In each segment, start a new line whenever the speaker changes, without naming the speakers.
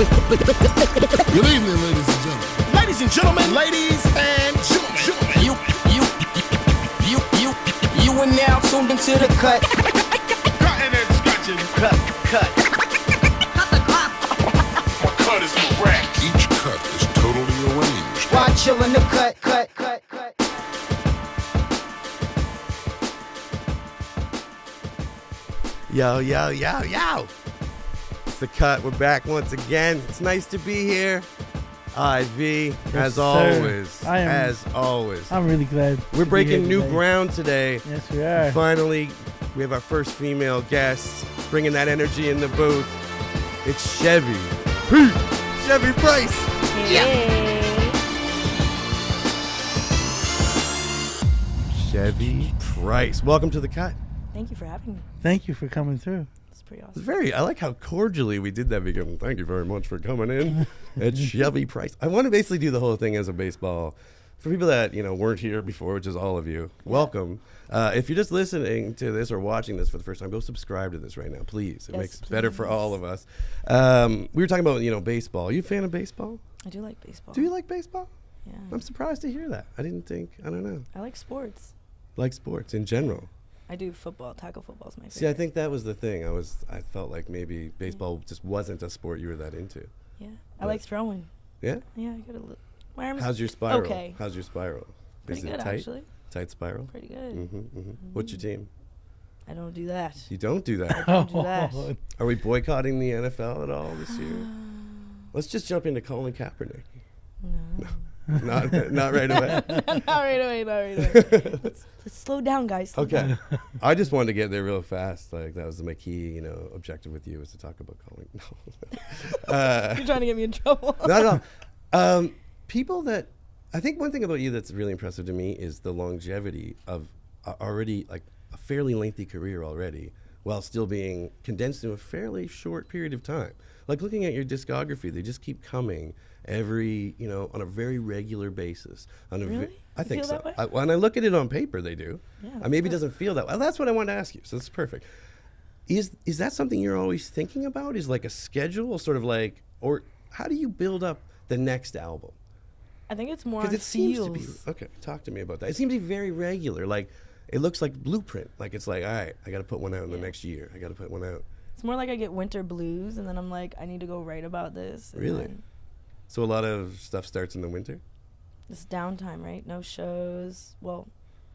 Good evening, ladies and gentlemen.
Ladies and gentlemen, ladies and gentlemen.
You are now tuned into the cut.
Cutting and scratching.
Cut.
Cut is correct.
Each cut is totally arranged.
While chillin' the cut.
Yo. It's the cut. We're back once again. It's nice to be here. IV, as always. As always.
I'm really glad.
We're breaking new ground today.
Yes, we are.
Finally, we have our first female guest bringing that energy in the booth. It's Shevy. Shevy Price. Shevy Price. Welcome to the cut.
Thank you for having me.
Thank you for coming through.
It's pretty
It's
awesome.
I like how cordially we did that beginning. Thank you very much for coming in. It's Shevy Price. I want to basically do the whole thing as a baseball. For people that, weren't here before, which is all of you, welcome. If you're just listening to this or watching this for the first time, go subscribe to this right now, please. It makes it better for all of us. We were talking about, baseball. Are you a fan of baseball?
I do like baseball.
Do you like baseball?
Yeah.
I'm surprised to hear that. I don't know.
I like sports.
Like sports in general.
I do football. Tackle football is my favorite.
See, I think that was the thing. I felt like maybe baseball just wasn't a sport you were that into.
Yeah. I like throwing.
Yeah?
Yeah, I got a little. My arms.
How's your spiral?
Okay.
How's your spiral?
Pretty
Is it
good,
tight?
actually.
Tight spiral?
Pretty good.
What's your team?
I don't do that.
You don't do that.
Don't do that.
Are we boycotting the NFL at all this year? Let's just jump into Colin Kaepernick.
No.
Not right away.
Not right away. Let's slow down, guys. Slow
Okay.
down.
I just wanted to get there real fast. Like that was my key, objective with you was to talk about Colin.
You're trying to get me in trouble.
Not at all. People that I think one thing about you that's really impressive to me is the longevity of already like a fairly lengthy career already, while still being condensed in a fairly short period of time. Like looking at your discography, they just keep coming every, on a very regular basis.
Really?
I
You
think
feel
so.
that way?
When I look at it on paper, they do.
Yeah,
Maybe it
that's
doesn't feel that way. That's what I wanted to ask you. So this is perfect. Is that something you're always thinking about? Is like a schedule, sort of like, or how do you build up the next album?
I think it's more on
Because it seems to be
feels.
okay. Talk to me about that. It seems to be very regular. Like it looks like blueprint. Like it's like, all right, I got to put one out in the next year. I got to put one out.
It's more like I get winter blues, and then I'm like, I need to go write about this. and
Really?
then
So a lot of stuff starts in the winter.
It's downtime, right? No shows. Well,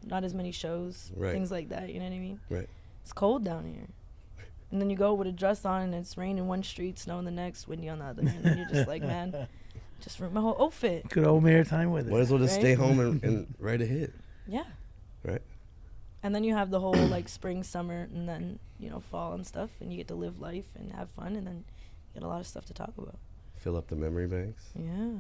not as many shows.
Right.
Things like that. You know what I mean?
Right.
It's cold down here. And then you go with a dress on, and it's rain in one street, snow in the next, windy on the other. And then you're just like, man, just ruined my whole outfit.
Good old maritime weather.
Might as well just
Right?
stay home and write a hit.
Yeah.
Right.
And then you have the whole like spring, summer, and then fall and stuff, and you get to live life and have fun, and then you get a lot of stuff to talk about.
Fill up the memory banks.
Yeah.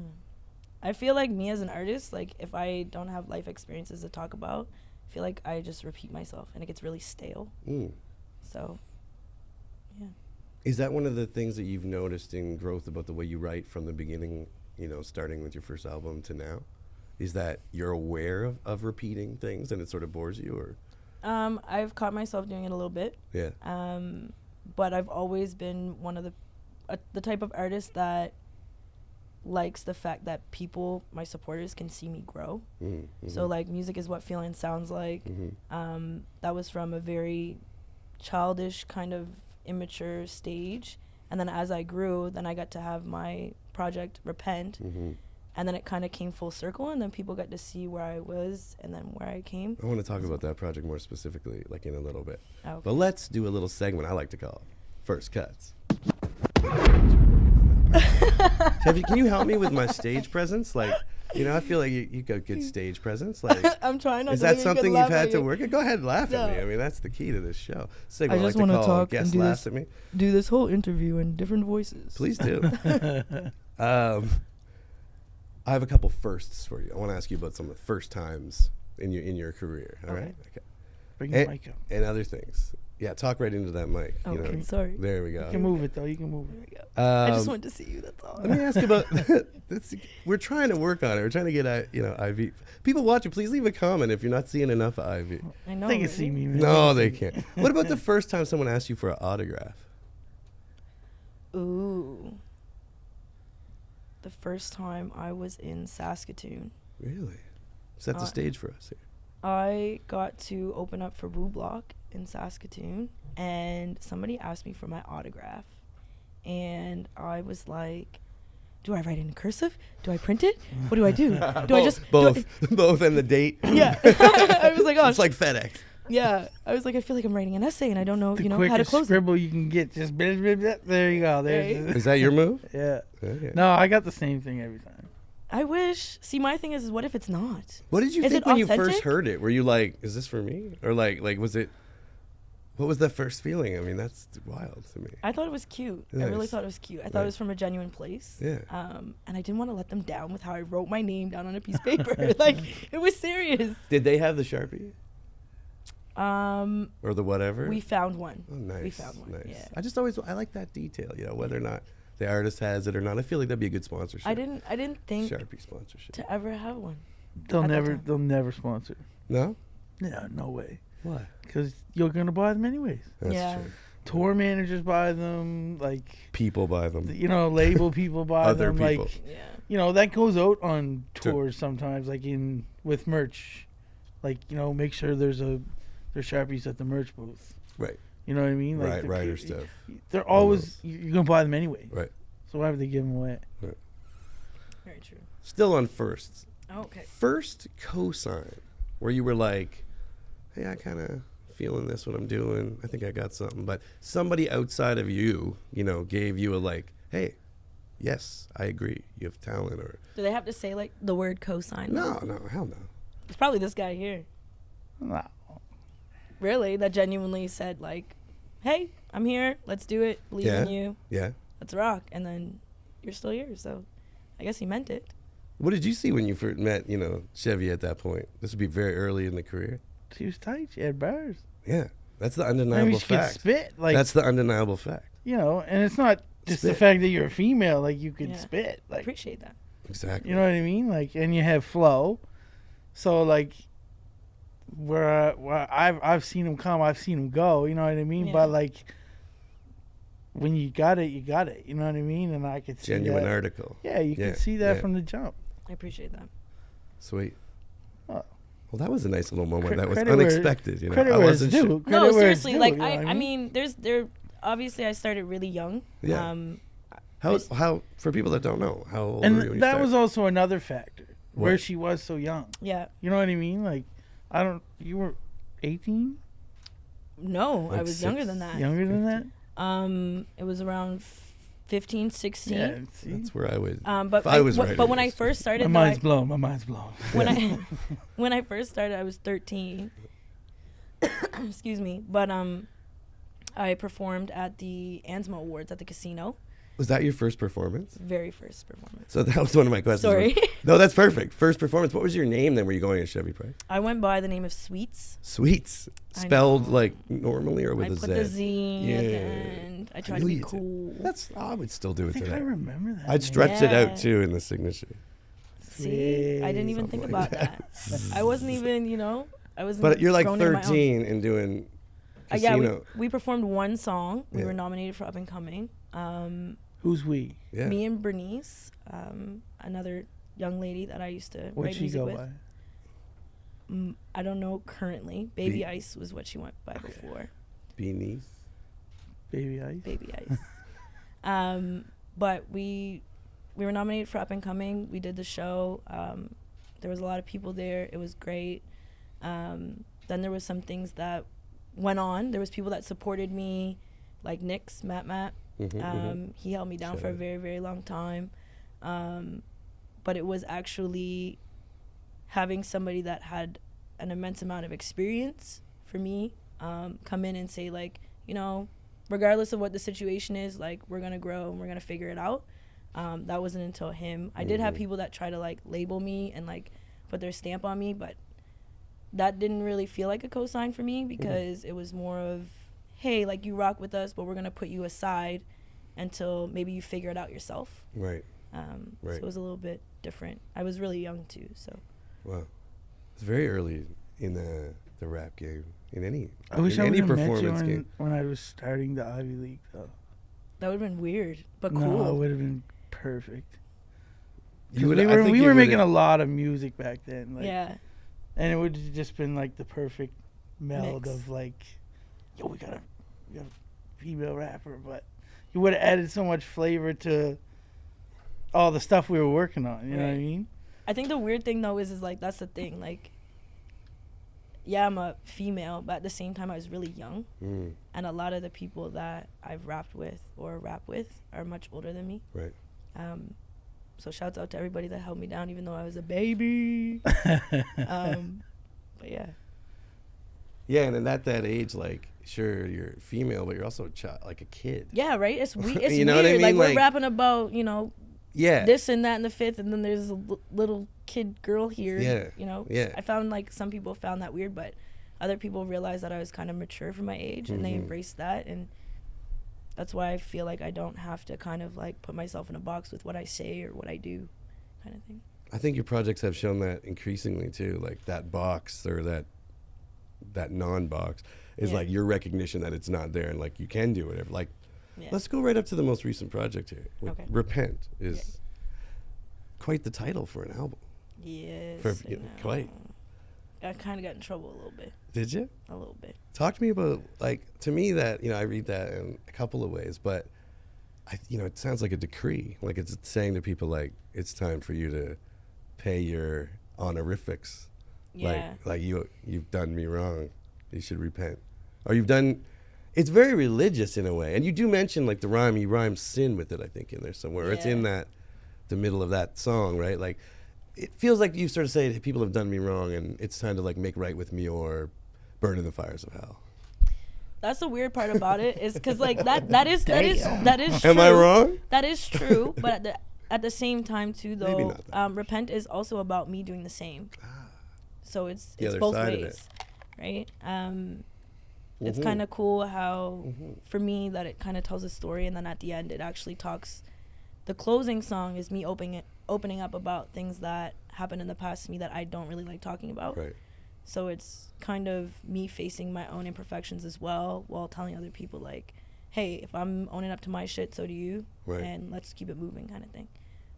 I feel like me as an artist, like if I don't have life experiences to talk about, I feel like I just repeat myself, and it gets really stale. So, yeah.
Is that one of the things that you've noticed in growth about the way you write from the beginning, starting with your first album to now? Is that you're aware of repeating things and it sort of bores you, or?
I've caught myself doing it a little bit.
Yeah.
But I've always been one of the type of artist that likes the fact that people, my supporters, can see me grow. So like music is what feeling sounds like. That was from a very childish kind of immature stage, and then as I grew, then I got to have my project Repent, and then it kind of came full circle, and then people got to see where I was and then where I came.
I want to talk about that project more specifically, like in a little bit.
Okay.
But let's do a little segment I like to call First Cuts. Chevy, can you help me with my stage presence? Like, I feel like you got good stage presence. Like,
I'm trying not
is
to
that
make a good
something
laugh
you've had
at
to
you.
work at? Go ahead and laugh at me.
No.
I mean, that's the key to this show. Segment
I
I
just
like to
want to
call
talk
Guest
and do
Laughs
this,
at Me.
do this whole interview in different voices.
Please do. I have a couple firsts for you. I want to ask you about some of the first times in your career. All right? Okay.
Bring the mic up.
And other things. Yeah, talk right into that mic.
Okay, sorry.
There we go.
You can move it, though. You can move it.
I just wanted to see you, that's all.
Let me ask about. We're trying to work on it. We're trying to get IV. People watching, please leave a comment if you're not seeing enough of IV.
I know.
They can
right?
see me, man.
No, they can't. What about the first time someone asked you for an autograph?
Ooh. the first time I was in Saskatoon.
Really? Set the stage for us here.
I got to open up for Boo Block in Saskatoon, and somebody asked me for my autograph. And I was like, do I write it in cursive? Do I print it? What do I do? Do I just...
Both. Both and the date.
Yeah. I was like, oh.
It's like FedEx.
Yeah. I was like, I feel like I'm writing an essay, and I don't know,
The
how to
quickest
close
scribble you can get. Just blah, blah, blah. There you go. There's
Right?
Is that your move?
yeah.
Okay.
No, I got the same thing every time.
I wish. See, my thing is what if it's not?
What did you
Is
think
it
when you
authentic?
first heard it? Were you like, is this for me? Or like was it, what was the first feeling? I mean, that's wild to me.
I thought it was cute. I really
Nice.
thought it was cute. I thought it was from a genuine place.
Yeah.
And I didn't want to let them down with how I wrote my name down on a piece of paper. Like, it was serious.
Did they have the Sharpie?
Um,
Or the whatever?
we found one.
Oh, nice.
We found one.
Nice.
Yeah.
I like that detail, whether or not the artist has it or not. I feel like that'd be a good sponsorship.
I didn't think
Sharpie sponsorship.
to ever have one.
They'll
At that
never.
time.
They'll never sponsor.
No?
Yeah, no way.
Why?
Because you're gonna buy them anyways.
That's
Yeah.
true.
Tour managers buy them. Like,
People buy them.
label people buy
Other
them.
people.
Like,
Yeah.
that goes out on
True.
tours sometimes. Like with merch. Like, make sure there's Sharpies at the merch booth.
Right.
You know what I mean? Like
Right,
the-
writer stuff.
They're always you're gonna buy them anyway.
Right.
So why would they give them away?
Very true.
Still on firsts.
Oh, okay.
First cosign where you were like, hey, I kind of feeling this, what I'm doing. I think I got something. But somebody outside of you, gave you a like, hey, yes, I agree. You have talent. Or
Do they have to say, like, the word cosign?
no, hell no.
It's probably this guy here.
No.
Really? That genuinely said, like, hey, I'm here. Let's do it. Believe in you.
Yeah.
Let's rock. And then you're still here. So I guess he meant it.
What did you see when you first met, Chevy at that point? This would be very early in the career.
She was tight. She had bars.
Yeah. That's the
I mean,
undeniable
she could
fact.
spit. Like,
That's the undeniable fact.
and it's not just the
Spit.
fact that you're a female. Like, you could
Yeah.
spit.
I
Like,
appreciate that.
Exactly.
you know what I mean? Like, and you have flow. So, like, where I've seen him come, I've seen him go. You know what I mean?
Yeah.
But, like, when you got it, you got it. You know what I mean? And I could see
Genuine
that.
article.
Yeah, you
Yeah,
could see that
yeah.
from the jump.
I appreciate that.
Sweet.
Oh.
Well, that was a nice little moment. That was
Credit where-
unexpected.
Credit
I
where it's
wasn't
due.
sure.
No,
Credit where it's
seriously.
due,
Like,
you know what
I mean, there. Obviously, I started really young.
Yeah. How for people that don't know, how old were you when you
And that
started?
was also another factor where
What?
she was so young.
Yeah.
You know what I mean? Like, you were 18,
No,
Like
I was younger than that.
younger than that.
It was around 15, 16.
Yeah, see,
That's where I would.
But
If I was
but
writing
when I
this.
first started,
my
though,
mind's blown. My mind's blown.
when I first started, I was 13. Excuse me. But I performed at the ANSMA Awards at the casino.
Was that your first performance?
Very first performance.
So that was one of my questions.
Sorry.
No, that's perfect. First performance. What was your name then? Were you going to Chevy Price?
I went by the name of Sweets.
Sweets.
I
Spelled
know.
like normally or with
I
a
put
Z?
the Z at the
Yeah.
end. I tried
knew
to be
you did.
cool.
I would still do
I
it
think I
today.
remember that.
I'd stretch it out
Yeah.
too in the signature.
See, I didn't even
Something
think
like
about that. I wasn't even, I wasn't.
But you're like
grown into my own.
13 and doing
Yeah,
casino.
we performed one song. We
Yeah.
were nominated for Up and Coming.
Who's we?
Yeah.
Me and Bernice, another young lady that I used to
What'd
write
she
music
go
with.
by?
I don't know currently. Baby
Be-
Ice was what she went by before.
Beanies.
Baby Ice.
Baby Ice. But we were nominated for Up and Coming. We did the show. There was a lot of people there. It was great. Then there was some things that went on. There was people that supported me, like Nix, Matt. He held me down
Shout
for a
out.
very, very long time. But it was actually having somebody that had an immense amount of experience for me come in and say, like, regardless of what the situation is, like, we're going to grow and we're going to figure it out. That wasn't until him. I did have people that try to, like, label me and, like, put their stamp on me, but that didn't really feel like a cosign for me because it was more of, hey, like, you rock with us, but we're going to put you aside until maybe you figure it out yourself.
Right.
So
Right.
it was a little bit different. I was really young, too, so.
Wow. It's very early in the rap game. In any
I wish
in
I
any
would have met you
performance game.
when I was starting the Ivy League, though.
That would have been weird, but
No,
cool.
it would have been perfect.
You would,
we
I
were
think
we
you
were
would-
making a lot of music back then. Like,
Yeah.
and it would have just been like the perfect meld
Mix.
of like, yo, we got a female rapper, but you would have added so much flavor to all the stuff we were working on. You know what I
Right.
mean?
I think the weird thing though is like that's the thing. Like, yeah, I'm a female, but at the same time I was really young, and a lot of the people that I've rapped with or rap with are much older than me.
Right.
So shouts out to everybody that held me down even though I was a baby. But yeah.
Yeah, and then at that age, like, sure, you're female, but you're also a child, like a kid.
Yeah, right? It's it's
You know
weird.
what I mean?
Like, we're
Like-
rapping about,
Yeah.
this and that and the fifth, and then there's a little kid girl here.
Yeah, yeah.
I found like some people found that weird, but other people realized that I was kind of mature for my age, and they embraced that, and that's why I feel like I don't have to kind of like put myself in a box with what I say or what I do, kind of thing.
I think your projects have shown that increasingly too. Like that box or that non-box is
Yeah.
like your recognition that it's not there and like you can do whatever. Like,
Yeah.
let's go right up to the most recent project here.
Okay.
Repent is quite the title for an album.
Yes.
For,
I know.
quite.
I kind of got in trouble a little bit.
Did you?
A little bit.
Talk to me about, like, to me that, I read that in a couple of ways, but it sounds like a decree. Like it's saying to people like, it's time for you to pay your honorifics.
Yeah.
Like you've done me wrong. You should repent. Or it's very religious in a way. And you do mention like you rhyme sin with it, I think, in there somewhere. It's in
Yeah.
the middle of that song, right? Like it feels like you sort of say people have done me wrong and it's time to like make right with me or burn in the fires of hell.
That's the weird part about it is because like that is true.
Am I wrong?
That is true, but at the same time too
Maybe
though,
not that.
repent is also about me doing the same. So it's
The other
both
side of
ways, right? It's
Mhm.
kind of cool how for me that it kind of tells a story, and then at the end it actually talks. The closing song is me opening up about things that happened in the past to me that I don't really like talking about.
Right.
So it's kind of me facing my own imperfections as well, while telling other people like, hey, if I'm owning up to my shit, so do you.
Right.
And let's keep it moving, kind of thing.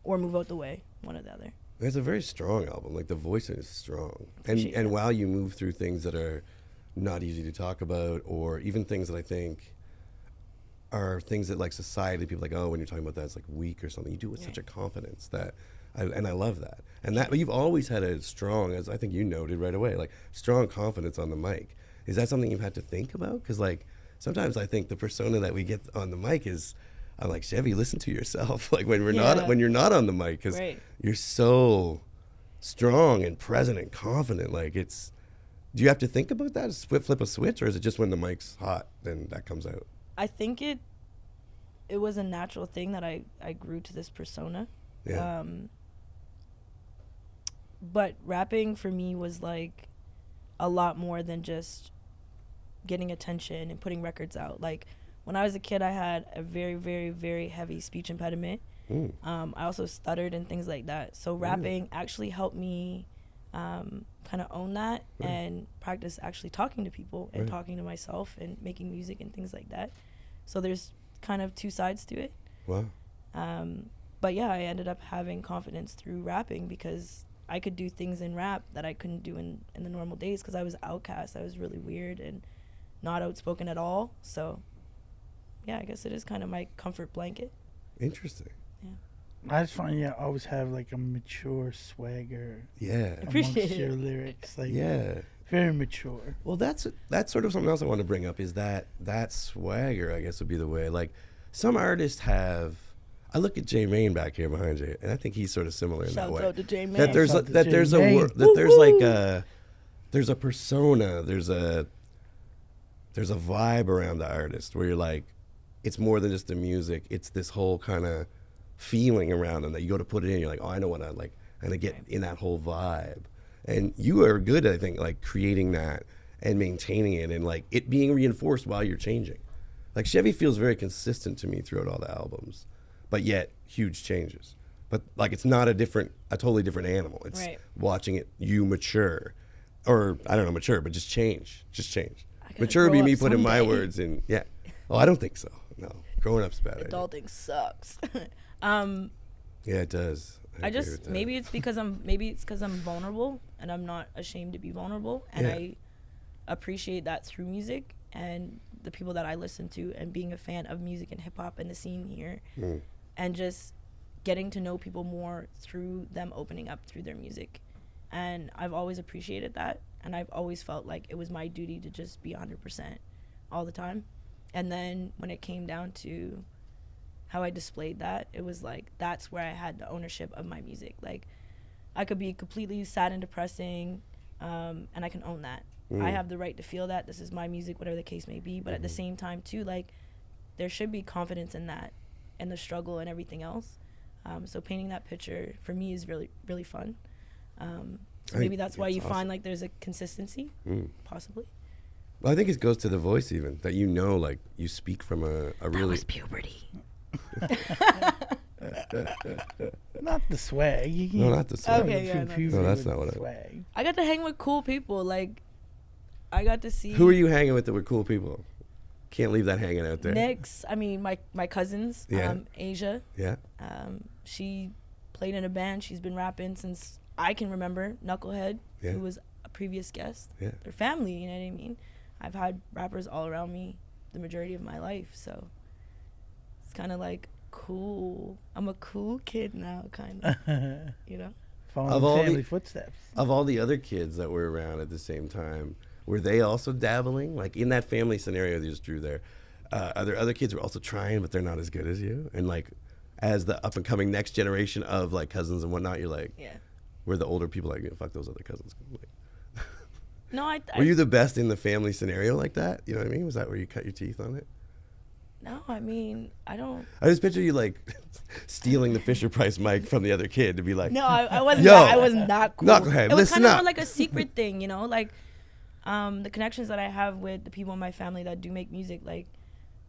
Or move out the way, one or the other.
It's a very strong album. Like the voicing is strong,
Appreciate
and
that.
while you move through things that are not easy to talk about, or even things that I think are things that like society people like, oh, when you're talking about that, it's like weak or something. You do it with such a confidence that, I love that. And that, but you've always had a strong, as I think you noted right away, like strong confidence on the mic. Is that something you've had to think about? Because like sometimes I think the persona that we get on the mic is, I'm like, Chevy, listen to yourself. Like when you're not on the mic, because
Right.
you're so strong and present and confident. Like do you have to think about that? Flip a switch, or is it just when the mic's hot, then that comes out?
I think it was a natural thing that I grew to this persona.
Yeah.
But rapping for me was like a lot more than just getting attention and putting records out. Like when I was a kid, I had a very, very, very heavy speech impediment. I also stuttered and things like that. So rapping actually helped me kind of own that and practice actually talking to people and talking to myself and making music and things like that. So there's kind of two sides to it.
Wow.
But yeah, I ended up having confidence through rapping because I could do things in rap that I couldn't do in the normal days because I was outcast. I was really weird and not outspoken at all. So yeah, I guess it is kind of my comfort blanket.
Interesting.
I just find you always have like a mature swagger
Yeah.
Appreciate
amongst
it.
your lyrics. Like
Yeah.
very mature.
Well, that's sort of something else I want to bring up is that swagger, I guess would be the way. Like some artists have. I look at J Main back here behind you, and I think he's sort of similar in that
Shouts
way.
out to J Main.
That there's
Shouts out to
that
J.
there's
Main.
there's like there's a persona, there's a vibe around the artist where you're like, it's more than just the music. It's this whole kind of feeling around them that you go to put it in. You're like, oh, I know what I like, and I get in that whole vibe. And you are good, I think, like creating that and maintaining it, and like it being reinforced while you're changing. Like Chevy feels very consistent to me throughout all the albums, but yet huge changes. But like it's not a totally different animal. It's
Right.
watching you mature, or I don't know, mature, but just change.
gotta
Mature would be
grow
me
up
putting my
someday.
words in. Yeah. Oh, I don't think so. No, growing up's a bad idea.
Adulting sucks.
Yeah, it does.
I
agree
just
with that.
maybe it's because I'm vulnerable and I'm not ashamed to be vulnerable, and
Yeah.
I appreciate that through music and the people that I listen to, and being a fan of music and hip hop and the scene here, and just getting to know people more through them opening up through their music. And I've always appreciated that, and I've always felt like it was my duty to just be 100% all the time. And then when it came down to how I displayed that, it was like that's where I had the ownership of my music. Like, I could be completely sad and depressing, and I can own that. I have the right to feel that. This is my music, whatever the case may be. But at the same time, too, like, there should be confidence in that, and the struggle and everything else. So painting that picture for me is really, really fun. So maybe that's why you find like there's a consistency, possibly.
Well, I think it goes to the voice even, that like you speak from a
That
really.
was puberty.
Not the swag. You
No, not the swag.
Okay, yeah, no.
No, that's not what I-
swag.
I got to hang with cool people. Like, I got to see.
Who are you hanging with that were cool people? Can't leave that hanging out there.
Nick's, I mean, my cousins,
Yeah.
Asia.
Yeah.
She played in a band. She's been rapping since I can remember. Knucklehead,
Yeah.
who was a previous guest.
Yeah.
They're family, you know what I mean? I've had rappers all around me the majority of my life, so it's kind of like cool. I'm a cool kid now, kind of, you know?
Following
Of
the
all the-
family footsteps.
Of all the other kids that were around at the same time, were they also dabbling? Like in that family scenario you just drew there, are there other kids who are also trying, but they're not as good as you? And like, as the up and coming next generation of like cousins and whatnot, you're like,
Yeah.
were the older people like, fuck those other cousins? Like,
No,
were you the best in the family scenario like that? You know what I mean? Was that where you cut your teeth on it?
No, I mean, I don't.
I just picture you like stealing the Fisher Price mic from the other kid to be like,
No, I wasn't.
Yo,
I wasn't that cool.
Knucklehead,
it was
listen
kind of
up.
more like a secret thing, you know, like the connections that I have with the people in my family that do make music. Like,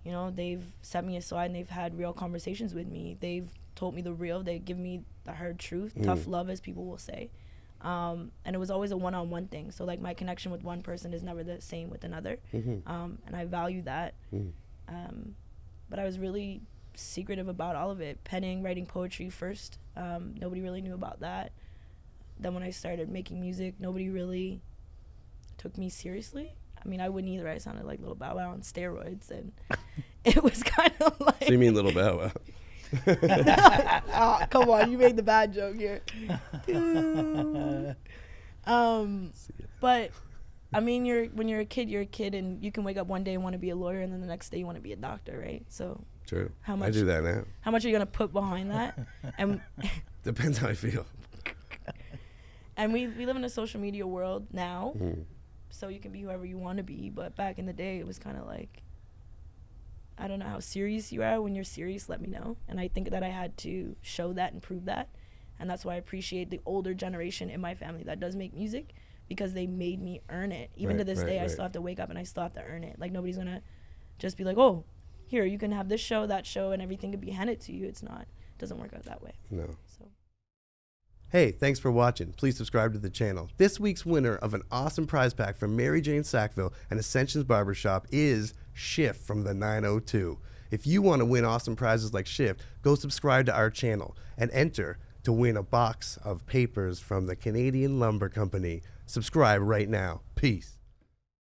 you know, they've set me aside and they've had real conversations with me. They've told me the real. They give me the hard truth, tough love, as people will say. And it was always a one-on-one thing. So like my connection with one person is never the same with another, and I value that. But I was really secretive about all of it. Penning, writing poetry first. Nobody really knew about that. Then when I started making music, nobody really took me seriously. I mean, I wouldn't either. I sounded like Little Bow Wow on steroids, and it was kind of like.
so you mean Little Bow Wow?
Oh, come on, you made the bad joke here. But I mean, when you're a kid, and you can wake up one day and want to be a lawyer, and then the next day you want to be a doctor, right? So
True.
How
I
much-
do that now.
how much are you gonna put behind that? And
Depends how I feel.
and we live in a social media world now, so you can be whoever you want to be. But back in the day, it was kind of like, I don't know how serious you are. When you're serious, let me know. And I think that I had to show that and prove that. And that's why I appreciate the older generation in my family that does make music, because they made me earn it. Even to
Right,
this
right,
day, I
right.
still have to wake up and I still have to earn it. Like, nobody's going to just be like, oh, here, you can have this show, that show, and everything could be handed to you. It's not. It doesn't work out that way.
No.
So.
Hey, thanks for watching. Please subscribe to the channel. This week's winner of an awesome prize pack from Mary Jane Sackville and Ascension's Barbershop is Shift from the 902. If you want to win awesome prizes like Shift, go subscribe to our channel and enter to win a box of papers from the Canadian Lumber Company. Subscribe right now. Peace.